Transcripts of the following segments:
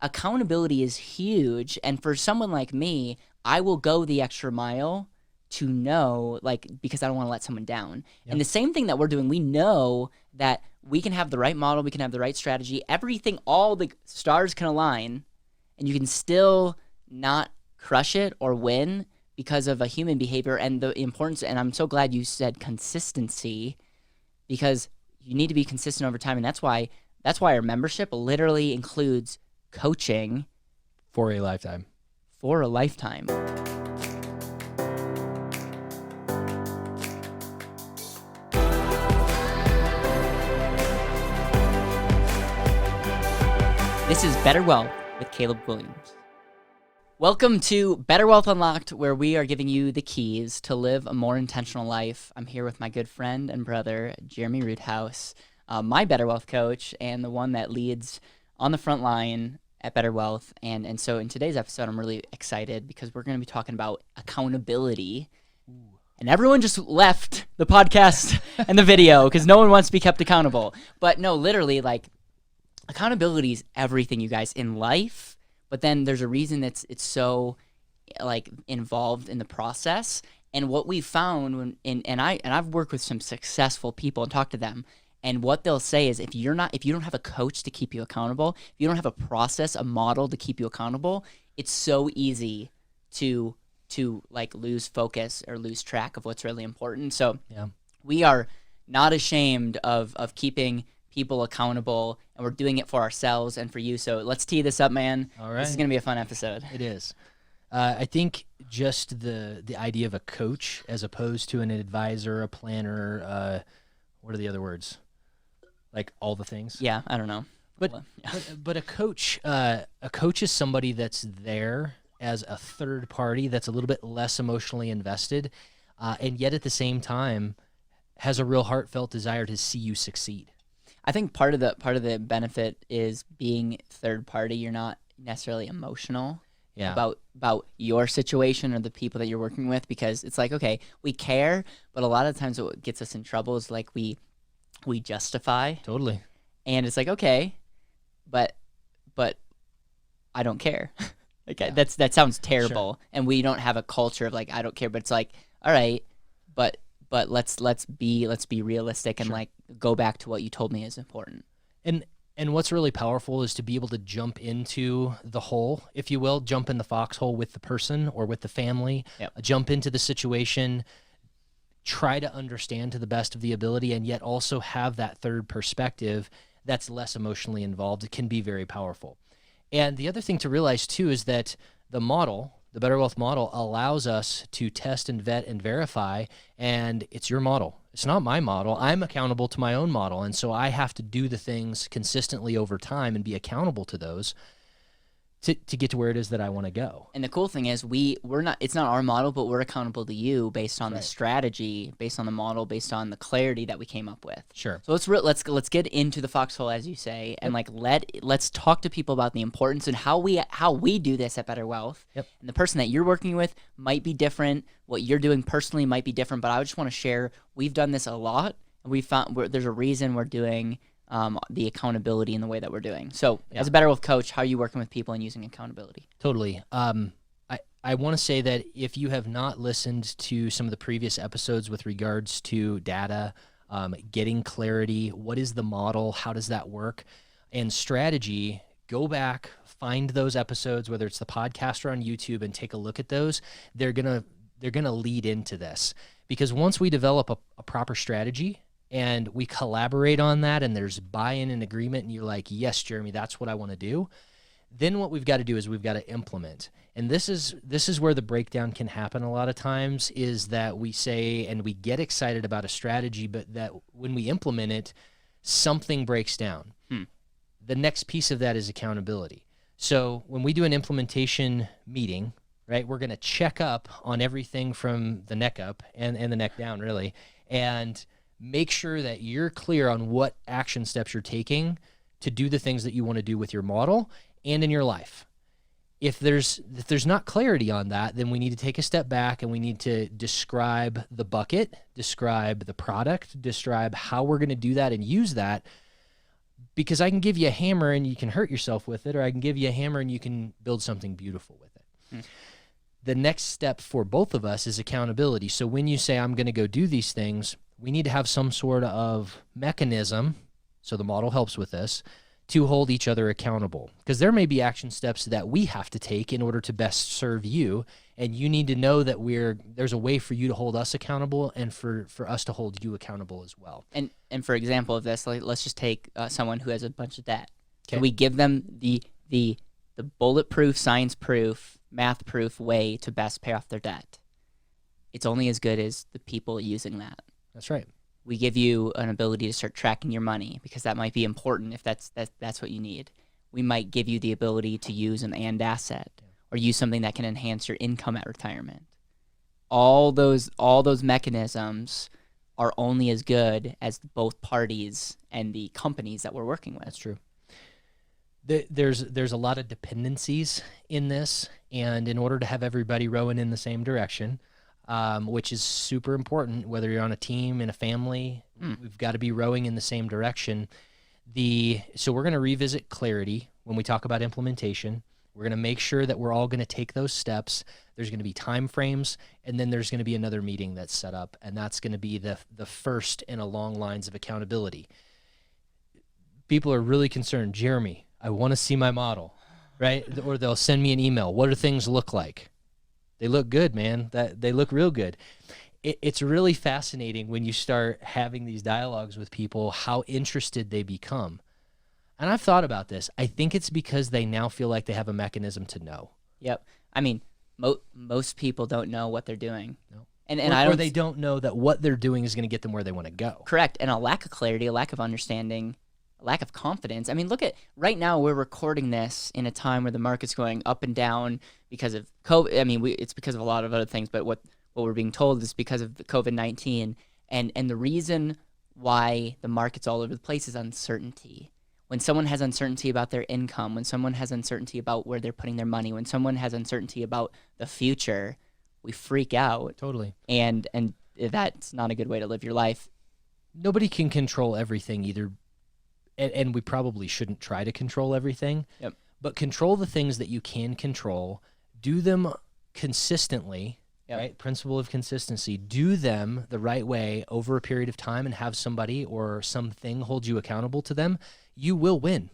accountability is huge. And for someone like me, I will go the extra mile to know, like, because I don't want to let someone down. Yep. And the same thing that we're doing, we know that we can have the right model, we can have the right strategy, everything, all the stars can align, and you can still not crush it or win because of a human behavior and the importance. And I'm so glad you said consistency, because you need to be consistent over time. And that's why our membership literally includes coaching For a lifetime. for a lifetime. This is Better Wealth with Caleb Williams. Welcome to BetterWealth Unlocked, where we are giving you the keys to live a more intentional life. I'm here with my good friend and brother, Jereme Roothouse, my BetterWealth coach, and the one that leads on the front line at BetterWealth. And so in today's episode, I'm really excited because we're going to be talking about accountability. And everyone just left the podcast and the video because no one wants to be kept accountable. But no, literally, like, accountability is everything, you guys, in life. But then there's a reason it's so, like, involved in the process. And what we found and I've worked with some successful people and talked to them, and what they'll say is if you don't have a coach to keep you accountable, if you don't have a process, a model to keep you accountable, it's so easy to like lose focus or lose track of what's really important. So we are not ashamed of keeping people accountable, and we're doing it for ourselves and for you. So let's tee this up, man. All right. This is going to be a fun episode. It is. I think just the idea of a coach as opposed to an advisor, a planner, what are the other words? Like all the things? Yeah, I don't know. But a coach is somebody that's there as a third party that's a little bit less emotionally invested, and yet at the same time has a real heartfelt desire to see you succeed. I think part of the benefit is being third party. You're not necessarily emotional about your situation or the people that you're working with, because it's like, okay, we care, but a lot of times what gets us in trouble is like we justify. Totally. And it's like, okay, but I don't care. Okay, that sounds terrible. Sure. And we don't have a culture of like I don't care, but it's like, all right, but let's be realistic and like go back to what you told me is important. And what's really powerful is to be able to jump into the hole, if you will, jump in the foxhole with the person or with the family, jump into the situation, try to understand to the best of the ability, and yet also have that third perspective that's less emotionally involved. It can be very powerful. And the other thing to realize too is that the BetterWealth model allows us to test and vet and verify, and it's your model. It's not my model. I'm accountable to my own model, and so I have to do the things consistently over time and be accountable to those to get to where it is that I want to go. And the cool thing is we're not, it's not our model, but we're accountable to you based on the strategy, based on the model, based on the clarity that we came up with. Sure. So let's get into the foxhole, as you say, and like let's talk to people about the importance and how we do this at Better Wealth. Yep. And the person that you're working with might be different. What you're doing personally might be different, but I just want to share, we've done this a lot, and we found there's a reason we're doing the accountability in the way that we're doing. So as a BetterWealth coach, how are you working with people and using accountability? Totally. I want to say that if you have not listened to some of the previous episodes with regards to data, getting clarity, what is the model, how does that work, and strategy, go back, find those episodes, whether it's the podcast or on YouTube, and take a look at those. They're gonna lead into this, because once we develop a proper strategy and we collaborate on that, and there's buy-in and agreement, and you're like, yes, Jereme, that's what I want to do, then what we've got to do is we've got to implement. And this is where the breakdown can happen a lot of times, is that we say and we get excited about a strategy, but that when we implement it, something breaks down. The next piece of that is accountability. So when we do an implementation meeting, right, we're going to check up on everything from the neck up and the neck down, really, and make sure that you're clear on what action steps you're taking to do the things that you want to do with your model and in your life. If there's not clarity on that, then we need to take a step back and we need to describe the bucket, describe the product, describe how we're going to do that and use that Because I can give you a hammer and you can hurt yourself with it, or I can give you a hammer and you can build something beautiful with it. The next step for both of us is accountability. So when you say, I'm going to go do these things, we need to have some sort of mechanism, so the model helps with this, to hold each other accountable. Because there may be action steps that we have to take in order to best serve you, and you need to know that there's a way for you to hold us accountable and for us to hold you accountable as well. And for example of this, let's just take someone who has a bunch of debt. Okay. So we give them the bulletproof, science-proof, math-proof way to best pay off their debt. It's only as good as the people using that. That's right. We give you an ability to start tracking your money because that might be important if that's what you need. We might give you the ability to use an and asset or use something that can enhance your income at retirement. All those mechanisms are only as good as both parties and the companies that we're working with. That's true. There's a lot of dependencies in this, and in order to have everybody rowing in the same direction, which is super important, whether you're on a team, in a family, we've got to be rowing in the same direction. So we're going to revisit clarity when we talk about implementation. We're going to make sure that we're all going to take those steps. There's going to be time frames, and then there's going to be another meeting that's set up, and that's going to be the first in a long lines of accountability. People are really concerned, Jereme, I want to see my model, right? Or they'll send me an email. What do things look like? They look good, man. They look real good. It's really fascinating when you start having these dialogues with people, how interested they become. And I've thought about this. I think it's because they now feel like they have a mechanism to know. Yep. I mean, most people don't know what they're doing. No. Or they don't know that what they're doing is going to get them where they want to go. Correct. And a lack of clarity, a lack of understanding, a lack of confidence. I mean, look at right now, we're recording this in a time where the market's going up and down because of COVID. I mean, it's because of a lot of other things, but what we're being told is because of the COVID-19. And the reason why the market's all over the place is uncertainty. When someone has uncertainty about their income, when someone has uncertainty about where they're putting their money, when someone has uncertainty about the future, we freak out. Totally. And that's not a good way to live your life. Nobody can control everything either. And we probably shouldn't try to control everything. Yep. But control the things that you can control. Do them consistently, Yep. right? Principle of consistency. Do them the right way over a period of time and have somebody or something hold you accountable to them. You will win.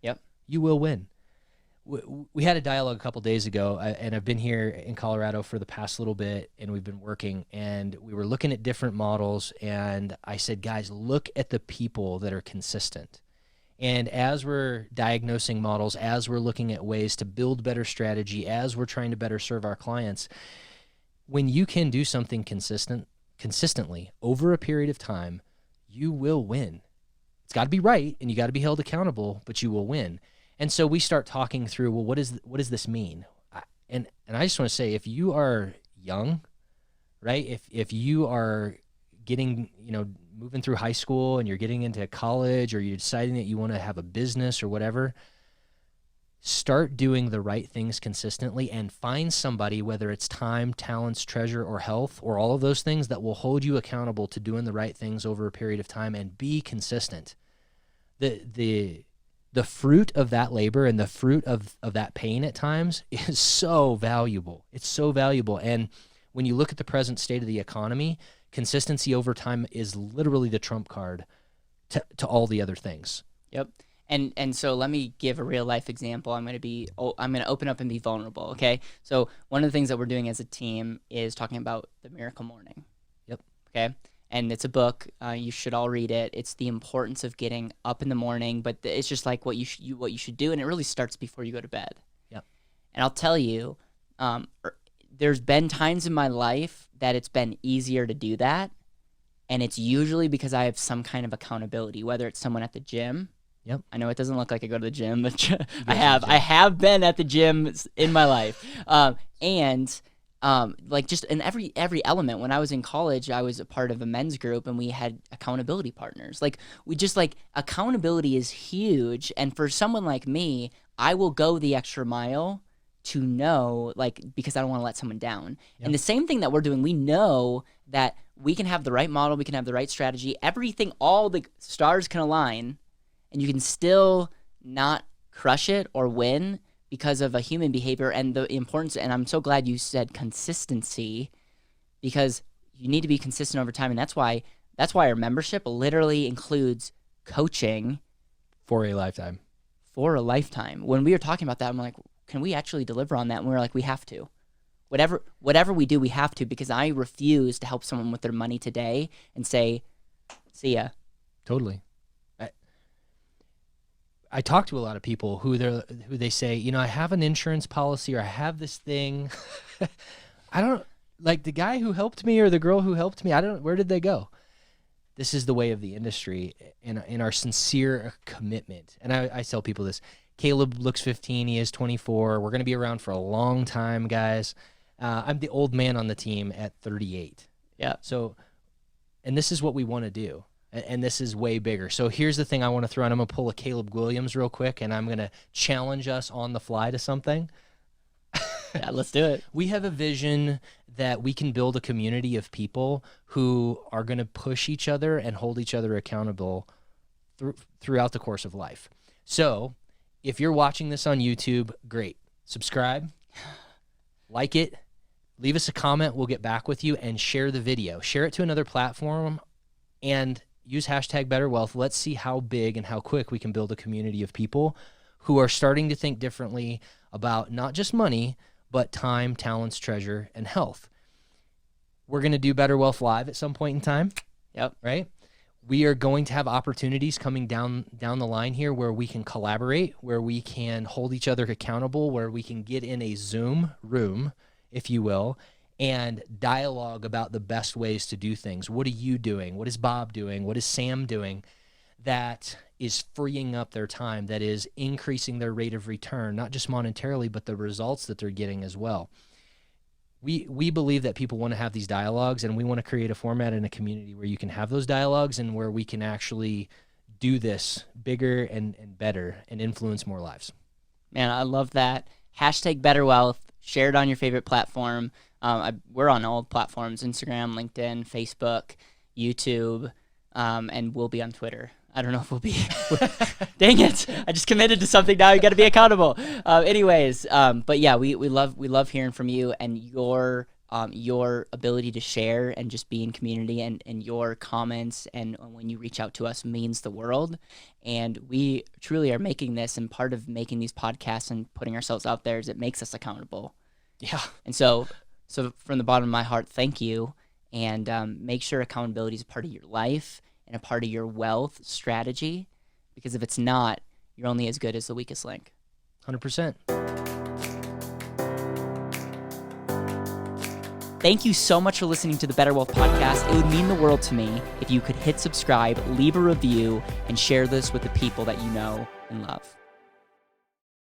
Yep. You will win. We had a dialogue a couple days ago, and I've been here in Colorado for the past little bit, and we've been working, and we were looking at different models, and I said, guys, look at the people that are consistent. And as we're diagnosing models, as we're looking at ways to build better strategy, as we're trying to better serve our clients, when you can do something consistently over a period of time, you will win. It's got to be right, and you got to be held accountable, but you will win. And so we start talking through, well, what does this mean? And I just want to say, if you are young, right? If you are getting, moving through high school and you're getting into college, or you're deciding that you want to have a business or whatever, start doing the right things consistently and find somebody, whether it's time, talents, treasure, or health, or all of those things, that will hold you accountable to doing the right things over a period of time, and be consistent. The fruit of that labor and the fruit of that pain at times is so valuable. It's so valuable. And when you look at the present state of the economy, consistency over time is literally the trump card to all the other things. Yep. And so let me give a real life example. I'm going to open up and be vulnerable. Okay. So one of the things that we're doing as a team is talking about the miracle morning. Yep. Okay. And it's a book. You should all read it. It's the importance of getting up in the morning, but it's just like what you should do, and it really starts before you go to bed. Yep. And I'll tell you, there's been times in my life that it's been easier to do that, and it's usually because I have some kind of accountability, whether it's someone at the gym. Yep. I know it doesn't look like I go to the gym, but I have been at the gym in my life, and. Like just in every element. When I was in college, I was a part of a men's group, and we had accountability partners. Like accountability is huge. And for someone like me, I will go the extra mile to know, because I don't want to let someone down. Yep. And the same thing that we're doing, we know that we can have the right model, we can have the right strategy, everything, all the stars can align, and you can still not crush it or win because of a human behavior and the importance. And I'm so glad you said consistency, because you need to be consistent over time. And that's why our membership literally includes coaching for a lifetime. When we were talking about that, I'm like, can we actually deliver on that? And we were like, we have to. Whatever we do, we have to, because I refuse to help someone with their money today and say, see ya. Totally. I talk to a lot of people who they say, I have an insurance policy, or I have this thing. I don't, like, the guy who helped me or the girl who helped me, where did they go? This is the way of the industry in our sincere commitment. And I tell people this. Caleb looks 15. He is 24. We're going to be around for a long time, guys. I'm the old man on the team at 38. Yeah. So, and this is what we want to do. And this is way bigger. So here's the thing I want to throw in. I'm going to pull a Caleb Williams real quick, and I'm going to challenge us on the fly to something. Yeah, let's do it. We have a vision that we can build a community of people who are going to push each other and hold each other accountable throughout the course of life. So if you're watching this on YouTube, great. Subscribe, like it, leave us a comment. We'll get back with you, and share the video. Share it to another platform and use hashtag BetterWealth. Let's see how big and how quick we can build a community of people who are starting to think differently about not just money, but time, talents, treasure, and health. We're going to do BetterWealth Live at some point in time. Yep. Right? We are going to have opportunities coming down the line here where we can collaborate, where we can hold each other accountable, where we can get in a Zoom room, if you will, and dialogue about the best ways to do things. What are you doing? What is Bob doing? What is Sam doing that is freeing up their time, that is increasing their rate of return, not just monetarily, but the results that they're getting as well? We believe that people want to have these dialogues, and we want to create a format in a community where you can have those dialogues and where we can actually do this bigger and better and influence more lives. Man, I love that. Hashtag BetterWealth. Share it on your favorite platform. We're on all platforms: Instagram, LinkedIn, Facebook, YouTube, and we'll be on Twitter. I don't know if we'll be. Dang it! I just committed to something. Now you got to be accountable. But yeah, we love hearing from you and your ability to share and just be in community, and your comments and when you reach out to us means the world. And we truly are making this, and part of making these podcasts and putting ourselves out there is it makes us accountable. Yeah. And so from the bottom of my heart, thank you, and make sure accountability is a part of your life and a part of your wealth strategy, because if it's not, you're only as good as the weakest link. 100%. Thank you so much for listening to the Better Wealth Podcast. It would mean the world to me if you could hit subscribe, leave a review, and share this with the people that you know and love.